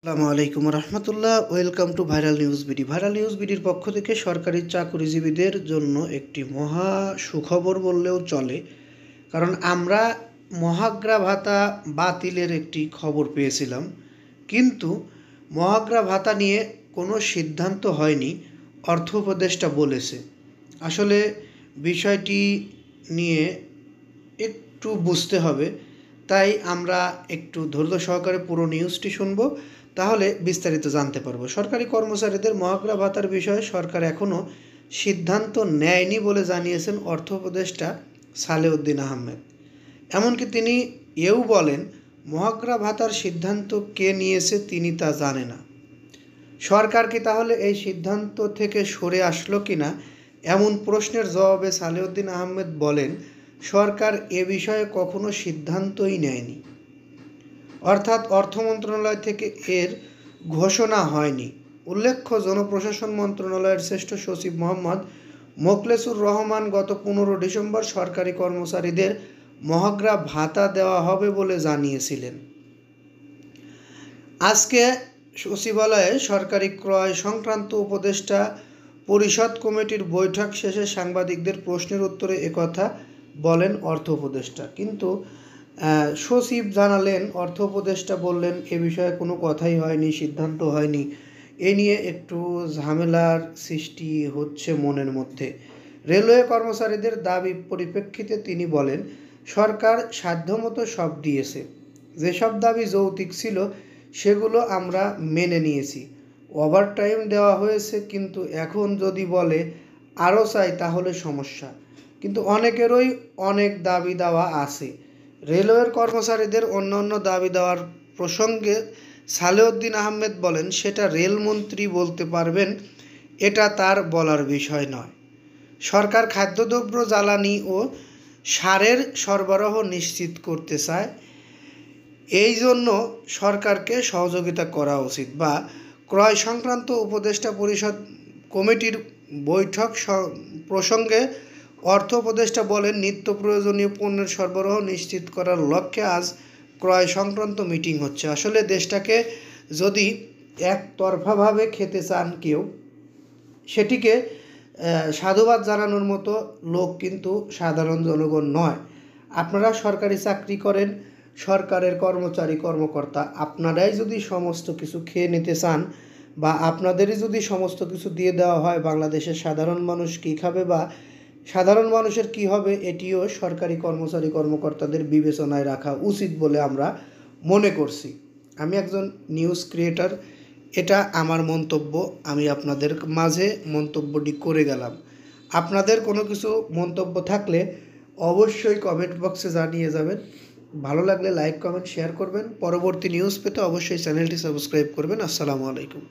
আসসালামু আলাইকুম রহমতুল্লাহ। Welcome to viral news BD. Viral news বিডির পক্ষ থেকে সরকারি চাকরিজীবীদের জন্য একটি মহা সুখবর বললেও চলে, কারণ আমরা মহার্ঘ ভাতা বাতিলের একটি খবর পেয়েছিলাম, কিন্তু মহার্ঘ ভাতা নিয়ে কোনো সিদ্ধান্ত হয়নি, অর্থ উপদেষ্টা বলেছে। আসলে বিষয়টি নিয়ে একটু বুঝতে হবে, তাই আমরা একটু ধৈর্য সহকারে পুরো নিউজটি শুনব, তাহলে বিস্তারিত জানতে পারবো। সরকারি কর্মচারীদের মহার্ঘ ভাতার বিষয়ে সরকার এখনও সিদ্ধান্ত নেয়নি বলে জানিয়েছেন অর্থ উপদেষ্টা সালেউদ্দিন আহমেদ। এমনকি তিনি এও বলেন, মহার্ঘ ভাতার সিদ্ধান্ত কে নিয়েছে তিনি তা জানে না। সরকার কি তাহলে এই সিদ্ধান্ত থেকে সরে আসলো কিনা, এমন প্রশ্নের জবাবে সালেউদ্দিন আহমেদ বলেন, সরকার এ বিষয়ে কখনো সিদ্ধান্তই নেয়নি, অর্থাৎ অর্থ মন্ত্রণালয় থেকে এর ঘোষণা হয়নি। উল্লেখ্য, জনপ্রশাসন মন্ত্রণালয়ের শ্রেষ্ঠ সচিব মোহাম্মদ মোখলেসুর রহমান গত 15 ডিসেম্বর সরকারি কর্মচারীদের মহার্ঘ ভাতা দেওয়া হবে বলে জানিয়েছিলেন। আজকে সচিবালয়ে সরকারি ক্রয় সংক্রান্ত উপদেষ্টা পরিষদ কমিটির বৈঠক শেষে সাংবাদিকদের প্রশ্নের উত্তরে একথা বলেন অর্থ উপদেষ্টা। কিন্তু সচিব জানালেন, অর্থ উপদেষ্টা বললেন এ বিষয়ে কোনো কথাই হয়নি, সিদ্ধান্ত হয়নি। এ নিয়ে একটু ঝামেলার সৃষ্টি হচ্ছে মনের মধ্যে। রেলওয়ে কর্মচারীদের দাবি পরিপ্রেক্ষিতে তিনি বলেন, সরকার সাধ্যমতো সব দিয়েছে, যেসব দাবি যৌক্তিক ছিল সেগুলো আমরা মেনে নিয়েছি। ওভারটাইম দেওয়া হয়েছে, কিন্তু এখন যদি বলে আরও চাই তাহলে সমস্যা। কিন্তু অনেকেরই অনেক দাবি দেওয়া আছে। রেলওয়ের কর্মচারীদের অন্যান্য দাবি দেওয়ার প্রসঙ্গে সালেউদ্দিন আহমেদ বলেন, সেটা রেলমন্ত্রী বলতে পারবেন, এটা তার বলার বিষয় নয়। সরকার খাদ্যদ্রব্য, জ্বালানি ও সারের সরবরাহ নিশ্চিত করতে চায়, এই জন্য সরকারকে সহযোগিতা করা উচিত। বা ক্রয় সংক্রান্ত উপদেষ্টা পরিষদ কমিটির বৈঠক প্রসঙ্গে অর্থ উপদেষ্টা বলেন, নিত্য প্রয়োজনীয় পণ্যের সরবরাহ নিশ্চিত করার লক্ষ্যে আজ ক্রয় সংক্রান্ত মিটিং হচ্ছে। আসলে দেশটাকে যদি একতরফাভাবে খেতে চান কেউ, সেটিকে সাধুবাদ জানানোর মতো লোক কিন্তু সাধারণ জনগণ নয়। আপনারা সরকারি চাকরি করেন, সরকারের কর্মচারী কর্মকর্তা, আপনারাই যদি সমস্ত কিছু খেয়ে নিতে চান বা আপনাদেরই যদি সমস্ত কিছু দিয়ে দেওয়া হয়, বাংলাদেশের সাধারণ মানুষ কী খাবে বা সাধারণ মানুষের কি হবে, এটিও সরকারি কর্মচারী কর্মকর্তাদের বিবেচনায় রাখা উচিত বলে আমরা মনে করছি। আমি একজন নিউজ ক্রিয়েটর, এটা আমার মন্তব্য, আমি আপনাদের মাঝে মন্তব্যটি করে গেলাম। আপনাদের কোনো কিছু মন্তব্য থাকলে অবশ্যই কমেন্ট বক্সে জানিয়ে যাবেন। ভালো লাগলে লাইক, কমেন্ট, শেয়ার করবেন। পরবর্তী নিউজ পেতে অবশ্যই চ্যানেলটি সাবস্ক্রাইব করবেন। আসসালামু আলাইকুম।